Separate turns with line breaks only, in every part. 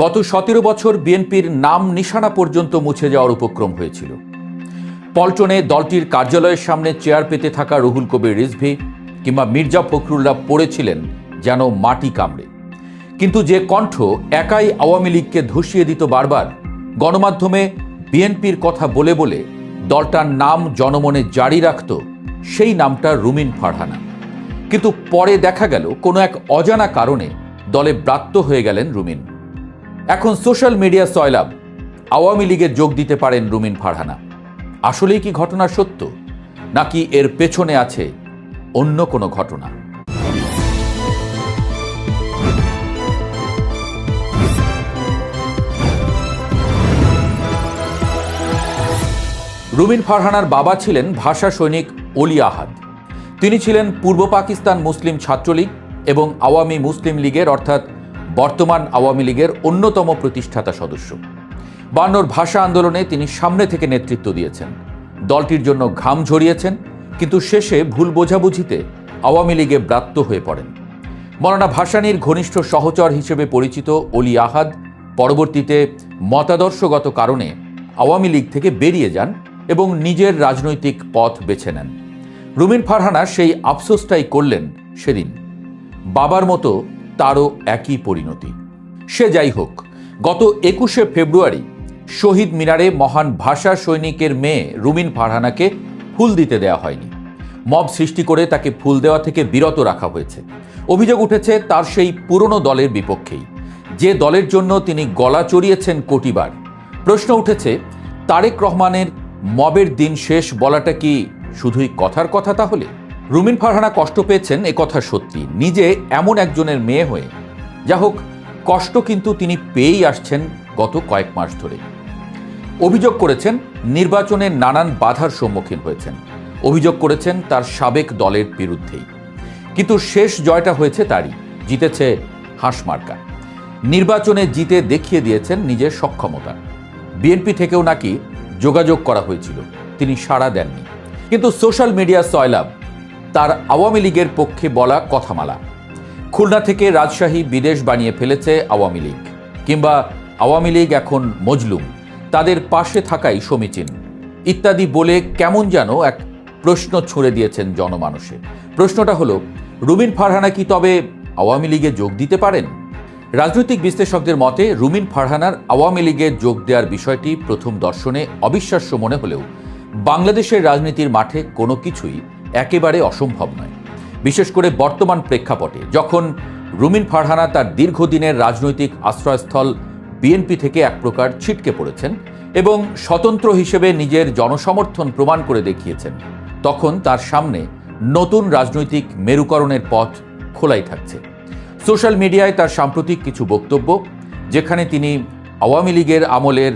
গত 17 বছর বিএনপির নাম নিশানা পর্যন্ত মুছে যাওয়ার উপক্রম হয়েছিল। পল্টনে দলটির কার্যালয়ের সামনে চেয়ার পেতে থাকা রুহুল কবির রিজভী কিংবা মির্জা ফখরুল্লাহ পড়েছিলেন যেন মাটি কামড়ে। কিন্তু যে কণ্ঠ একাই আওয়ামী লীগকে ধসিয়ে দিত বারবার, গণমাধ্যমে বিএনপির কথা বলে বলে দলটার নাম জনমনে জারি রাখত, সেই নামটা রুমিন ফারহানা। কিন্তু পরে দেখা গেল কোনো এক অজানা কারণে দলে ব্রাত্য হয়ে গেলেন রুমিন। এখন সোশ্যাল মিডিয়া সয়লাব, আওয়ামী লীগে যোগ দিতে পারেন রুমিন ফারহানা। আসলেই কি ঘটনা সত্য, নাকি এর পেছনে আছে অন্য কোনো ঘটনা? রুমিন ফারহানার বাবা ছিলেন ভাষা সৈনিক অলি আহাদ। তিনি ছিলেন পূর্ব পাকিস্তান মুসলিম ছাত্রলীগ এবং আওয়ামী মুসলিম লীগের অর্থাৎ বর্তমান আওয়ামী লীগের অন্যতম প্রতিষ্ঠাতা সদস্য। 52 ভাষা আন্দোলনে তিনি সামনে থেকে নেতৃত্ব দিয়েছেন, দলটির জন্য ঘাম ঝরিয়েছেন, কিন্তু শেষে ভুল বোঝাবুঝিতে আওয়ামী লীগে ব্রাত্য হয়ে পড়েন। মৌলানা ভাসানীর ঘনিষ্ঠ সহচর হিসেবে পরিচিত অলি আহাদ পরবর্তীতে মতাদর্শগত কারণে আওয়ামী লীগ থেকে বেরিয়ে যান এবং নিজের রাজনৈতিক পথ বেছে নেন। রুমিন ফারহানা সেই আফসোসটাই করলেন সেদিন। বাবার মতো তারও একই পরিণতি। সে যাই হোক, গত 21শে ফেব্রুয়ারি শহীদ মিনারে মহান ভাষা সৈনিকের মেয়ে রুমিন ফারহানাকে ফুল দিতে দেওয়া হয়নি। মব সৃষ্টি করে তাকে ফুল দেওয়া থেকে বিরত রাখা হয়েছে। অভিযোগ উঠেছে তার সেই পুরনো দলের বিপক্ষেই, যে দলের জন্য তিনি গলা চড়িয়েছেন কোটিবার। প্রশ্ন উঠেছে, তারেক রহমানের মবের দিন শেষ বলাটা কি শুধুই কথার কথা? তাহলে রুমিন ফারহানা কষ্ট পেয়েছেন, একথা সত্যি। নিজে এমন একজনের মেয়ে হয়ে, যা হোক, কষ্ট কিন্তু তিনি পেয়েই আসছেন গত কয়েক মাস ধরে। অভিযোগ করেছেন নির্বাচনের নানান বাধার সম্মুখীন হয়েছেন। অভিযোগ করেছেন তার সাবেক দলের বিরুদ্ধেই। কিন্তু শেষ জয়টা হয়েছে তারই, জিতেছে হাঁসমার্কা। নির্বাচনে জিতে দেখিয়ে দিয়েছেন নিজের সক্ষমতা। বিএনপি থেকেও নাকি যোগাযোগ করা হয়েছিল, তিনি সাড়া দেননি। কিন্তু সোশ্যাল মিডিয়া সয়লাব তার আওয়ামী লীগের পক্ষে বলা কথামালা। খুলনা থেকে রাজশাহী বিদেশ বানিয়ে ফেলেছে আওয়ামী লীগ, কিংবা আওয়ামী লীগ এখন মজলুম, তাদের পাশে থাকাই সমীচীন ইত্যাদি বলে কেমন যেন এক প্রশ্ন ছুঁড়ে দিয়েছেন জনমানসে। প্রশ্নটা হলো, রুমিন ফারহানা কি তবে আওয়ামী লীগে যোগ দিতে পারেন? রাজনৈতিক বিশ্লেষকদের মতে রুমিন ফারহানার আওয়ামী লীগে যোগ দেওয়ার বিষয়টি প্রথম দর্শনে অবিশ্বাস্য মনে হলেও বাংলাদেশের রাজনীতির মাঠে কোনো কিছুই একেবারে অসম্ভব নয়। বিশেষ করে বর্তমান প্রেক্ষাপটে, যখন রুমিন ফারহানা তার দীর্ঘদিনের রাজনৈতিক আশ্রয়স্থল বিএনপি থেকে এক প্রকার ছিটকে পড়েছেন এবং স্বতন্ত্র হিসেবে নিজের জনসমর্থন প্রমাণ করে দেখিয়েছেন, তখন তার সামনে নতুন রাজনৈতিক মেরুকরণের পথ খোলাই থাকছে। সোশ্যাল মিডিয়ায় তার সাম্প্রতিক কিছু বক্তব্য, যেখানে তিনি আওয়ামী লীগের আমলের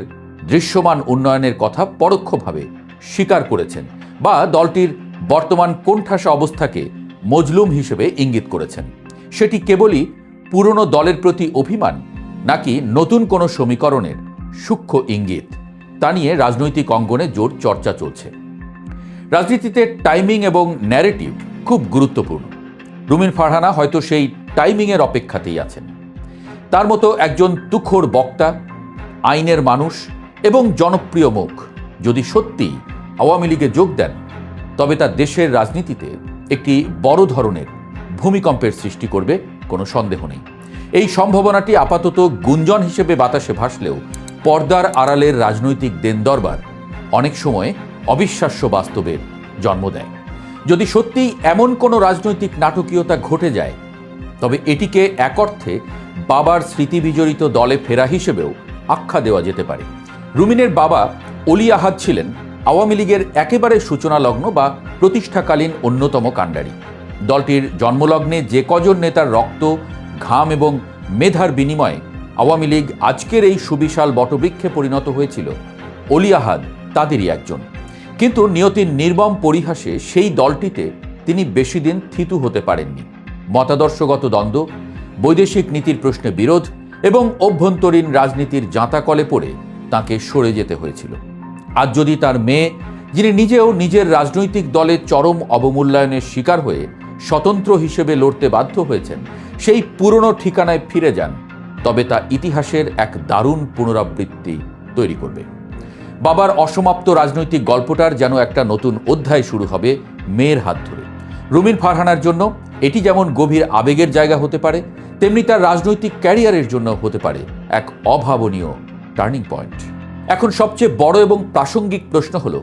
দৃশ্যমান উন্নয়নের কথা পরোক্ষভাবে স্বীকার করেছেন বা দলটির বর্তমান কোণঠাসা অবস্থাকে মজলুম হিসেবে ইঙ্গিত করেছেন, সেটি কেবলই পুরনো দলের প্রতি অভিমান, নাকি নতুন কোনো সমীকরণের সূক্ষ্ম ইঙ্গিত, তা নিয়ে রাজনৈতিক অঙ্গনে জোর চর্চা চলছে। রাজনীতিতে টাইমিং এবং ন্যারেটিভ খুব গুরুত্বপূর্ণ। রুমিন ফারহানা হয়তো সেই টাইমিংয়ের অপেক্ষাতেই আছেন। তার মতো একজন তুখোড় বক্তা, আইনের মানুষ এবং জনপ্রিয় মুখ যদি সত্যিই আওয়ামী লীগে যোগ দেন, তবে তা দেশের রাজনীতিতে একটি বড় ধরনের ভূমিকম্পের সৃষ্টি করবে, কোনো সন্দেহ নেই। এই সম্ভাবনাটি আপাতত গুঞ্জন হিসেবে বাতাসে ভাসলেও পর্দার আড়ালের রাজনৈতিক দেনদরবার অনেক সময় অবিশ্বাস্য বাস্তবের জন্ম দেয়। যদি সত্যিই এমন কোনো রাজনৈতিক নাটকীয়তা ঘটে যায়, তবে এটিকে এক অর্থে বাবার স্মৃতিবিজড়িত দলে ফেরা হিসেবেও আখ্যা দেওয়া যেতে পারে। রুমিনের বাবা অলি আহাদ ছিলেন আওয়ামী লীগের একেবারে সূচনালগ্ন বা প্রতিষ্ঠাকালীন অন্যতম কাণ্ডারি। দলটির জন্মলগ্নে যে কজন নেতার রক্ত, ঘাম এবং মেধার বিনিময়ে আওয়ামী লীগ আজকের এই সুবিশাল বটবৃক্ষে পরিণত হয়েছিল, অলি আহাদ তাদেরই একজন। কিন্তু নিয়তির নির্মম পরিহাসে সেই দলটিতে তিনি বেশি দিন থিতু হতে পারেননি। মতাদর্শগত দ্বন্দ্ব, বৈদেশিক নীতির প্রশ্নে বিরোধ এবং অভ্যন্তরীণ রাজনীতির জাঁতাকলে পড়ে তাকে সরে যেতে হয়েছিল। আজ যদি তার মেয়ে, যিনি নিজেও নিজের রাজনৈতিক দলের চরম অবমূল্যায়নের শিকার হয়ে স্বতন্ত্র হিসেবে লড়তে বাধ্য হয়েছেন, সেই পুরনো ঠিকানায় ফিরে যান, তবে তা ইতিহাসের এক দারুণ পুনরাবৃত্তি তৈরি করবে। বাবার অসমাপ্ত রাজনৈতিক গল্পটার যেন একটা নতুন অধ্যায় শুরু হবে মেয়ের হাত ধরে। রুমিন ফারহানার জন্য এটি যেমন গভীর আবেগের জায়গা হতে পারে, তেমনি তার রাজনৈতিক ক্যারিয়ারের জন্য হতে পারে এক অভাবনীয় টার্নিং পয়েন্ট। এখন সবচেয়ে বড় এবং প্রাসঙ্গিক প্রশ্ন হলো,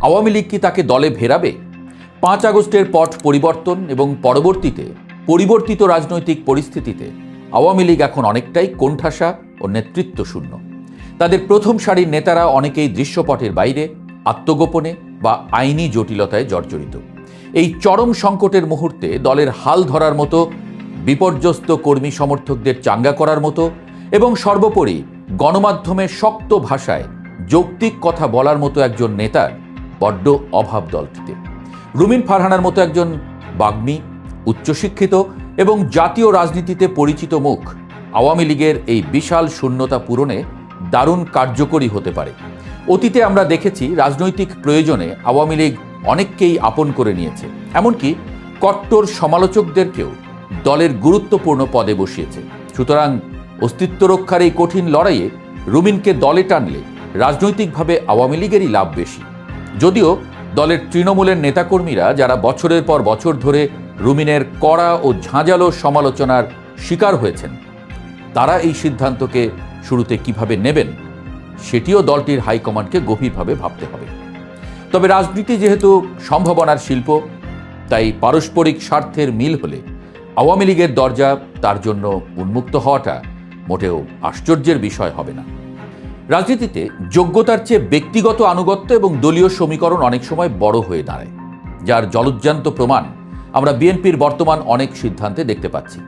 আওয়ামী লীগ কি তাকে দলে ফেরাবে? 5 আগস্টের পট পরিবর্তন এবং পরবর্তীতে পরিবর্তিত রাজনৈতিক পরিস্থিতিতে আওয়ামী লীগ এখন অনেকটাই কোণঠাসা ও নেতৃত্ব শূন্য। তাদের প্রথম সারির নেতারা অনেকেই দৃশ্যপটের বাইরে, আত্মগোপনে বা আইনি জটিলতায় জর্জরিত। এই চরম সংকটের মুহূর্তে দলের হাল ধরার মতো, বিপর্যস্ত কর্মী সমর্থকদের চাঙ্গা করার মতো এবং সর্বোপরি গণমাধ্যমে শক্ত ভাষায় যৌক্তিক কথা বলার মতো একজন নেতার বড্ড অভাব দলটিতে। রুমিন ফারহানার মতো একজন বাগ্মী, উচ্চশিক্ষিত এবং জাতীয় রাজনীতিতে পরিচিত মুখ আওয়ামী লীগের এই বিশাল শূন্যতা পূরণে দারুণ কার্যকরী হতে পারে। অতীতে আমরা দেখেছি রাজনৈতিক প্রয়োজনে আওয়ামী লীগ অনেককেই আপন করে নিয়েছে, এমনকি কট্টর সমালোচকদেরকেও দলের গুরুত্বপূর্ণ পদে বসিয়েছে। সুতরাং অস্তিত্ব রক্ষার এই কঠিন লড়াইয়ে রুমিনকে দলে টানলে রাজনৈতিকভাবে আওয়ামী লীগেরই লাভ বেশি। যদিও দলের তৃণমূলের নেতাকর্মীরা যারা বছরের পর বছর ধরে রুমিনের কড়া ও ঝাঁঝালো সমালোচনার শিকার হয়েছেন, তারা এই সিদ্ধান্তকে শুরুতে কিভাবে নেবেন সেটিও দলটির হাইকমান্ডকে গভীরভাবে ভাবতে হবে। তবে রাজনীতি যেহেতু সম্ভাবনার শিল্প, তাই পারস্পরিক স্বার্থের মিল হলে আওয়ামী লীগের দরজা তার জন্য উন্মুক্ত হওয়াটা মোটেও আশ্চর্যের বিষয় হবে না। রাজনীতিতে যোগ্যতার চেয়ে ব্যক্তিগত আনুগত্য এবং দলীয় সমীকরণ অনেক সময় বড় হয়ে দাঁড়ায়, যার জলজ্জান্ত প্রমাণ আমরা বিএনপির বর্তমান অনেক সিদ্ধান্তে দেখতে পাচ্ছি।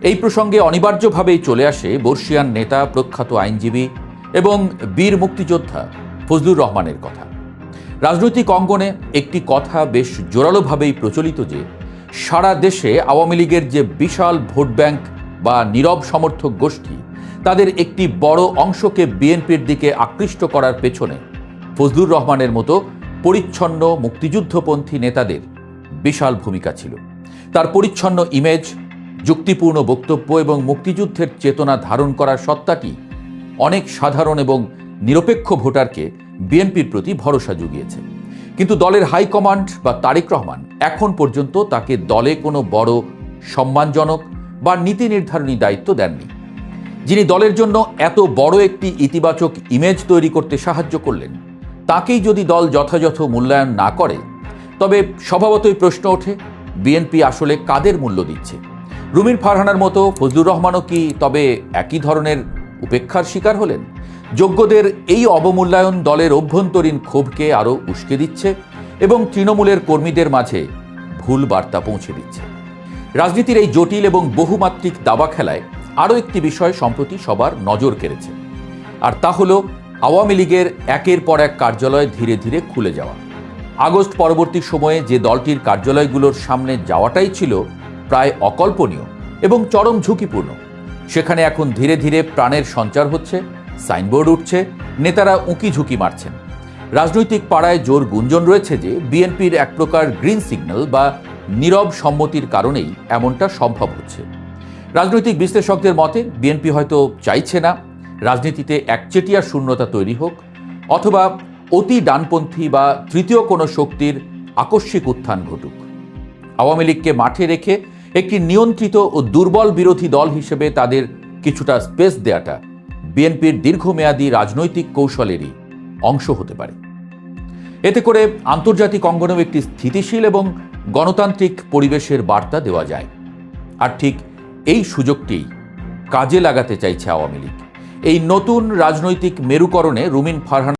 এই প্রসঙ্গে অনিবার্যভাবেই চলে আসে বর্ষিয়ান নেতা, প্রখ্যাত আইনজীবী এবং বীর মুক্তিযোদ্ধা ফজলুর রহমানের কথা। রাজনৈতিক অঙ্গনে একটি কথা বেশ জোরালোভাবেই প্রচলিত যে সারা দেশে আওয়ামী লীগের যে বিশাল ভোট ব্যাংক বা নীরব সমর্থক গোষ্ঠী, তাদের একটি বড় অংশকে বিএনপির দিকে আকৃষ্ট করার পেছনে ফজলুর রহমানের মতো পরিচ্ছন্ন মুক্তিযুদ্ধপন্থী নেতাদের বিশাল ভূমিকা ছিল। তার পরিচ্ছন্ন ইমেজ, যুক্তিপূর্ণ বক্তব্য এবং মুক্তিযুদ্ধের চেতনা ধারণ করার সত্তাটি অনেক সাধারণ এবং নিরপেক্ষ ভোটারকে বিএনপির প্রতি ভরসা জুগিয়েছে। কিন্তু দলের হাইকমান্ড বা তারেক রহমান এখন পর্যন্ত তাকে দলে কোনো বড় সম্মানজনক বা নীতি নির্ধারণী দায়িত্ব দেননি। যিনি দলের জন্য এত বড় একটি ইতিবাচক ইমেজ তৈরি করতে সাহায্য করলেন, তাকেই যদি দল যথাযথ মূল্যায়ন না করে, তবে স্বভাবতই প্রশ্ন ওঠে, বিএনপি আসলে কাদের মূল্য দিচ্ছে? রুমিন ফারহানার মতো ফজলুর রহমানও কি তবে একই ধরনের উপেক্ষার শিকার হলেন? যোগ্যদের এই অবমূল্যায়ন দলের অভ্যন্তরীণ ক্ষোভকে আরও উস্কে দিচ্ছে এবং তৃণমূলের কর্মীদের মাঝে ভুল বার্তা পৌঁছে দিচ্ছে। রাজনীতির এই জটিল এবং বহুমাত্রিক দাবা খেলায় আরও একটি বিষয় সম্প্রতি সবার নজর কেড়েছে, আর তা হল আওয়ামী লীগের একের পর এক কার্যালয় ধীরে ধীরে খুলে যাওয়া। আগস্ট পরবর্তী সময়ে যে দলটির কার্যালয়গুলোর সামনে যাওয়াটাই ছিল প্রায় অকল্পনীয় এবং চরম ঝুঁকিপূর্ণ, সেখানে এখন ধীরে ধীরে প্রাণের সঞ্চার হচ্ছে, সাইনবোর্ড উঠছে, নেতারা উঁকি ঝুঁকি মারছেন। রাজনৈতিক পাড়ায় জোর গুঞ্জন রয়েছে যে বিএনপির এক প্রকার গ্রিন সিগন্যাল বা নীরব সম্মতির কারণেই এমনটা সম্ভব হচ্ছে। রাজনৈতিক বিশ্লেষকদের মতে বিএনপি হয়তো চাইছে না রাজনীতিতে একচেটিয়া শূন্যতা তৈরি হোক, অথবা অতি ডানপন্থী বা তৃতীয় কোনো শক্তির আকস্মিক উত্থান ঘটুক। আওয়ামী লীগকে মাঠে রেখে একটি নিয়ন্ত্রিত ও দুর্বল বিরোধী দল হিসেবে তাদের কিছুটা স্পেস দেয়াটা বিএনপির দীর্ঘমেয়াদী রাজনৈতিক কৌশলেরই অংশ হতে পারে। এতে করে আন্তর্জাতিক অঙ্গনেও একটি স্থিতিশীল এবং গণতান্ত্রিক পরিবেশের বার্তা দেওয়া যায়। আর ঠিক এই সুযোগটি কাজে লাগাতে চাইছে আওয়ামী লীগ। এই নতুন রাজনৈতিক মেরুকরণে রুমিন ফারহানা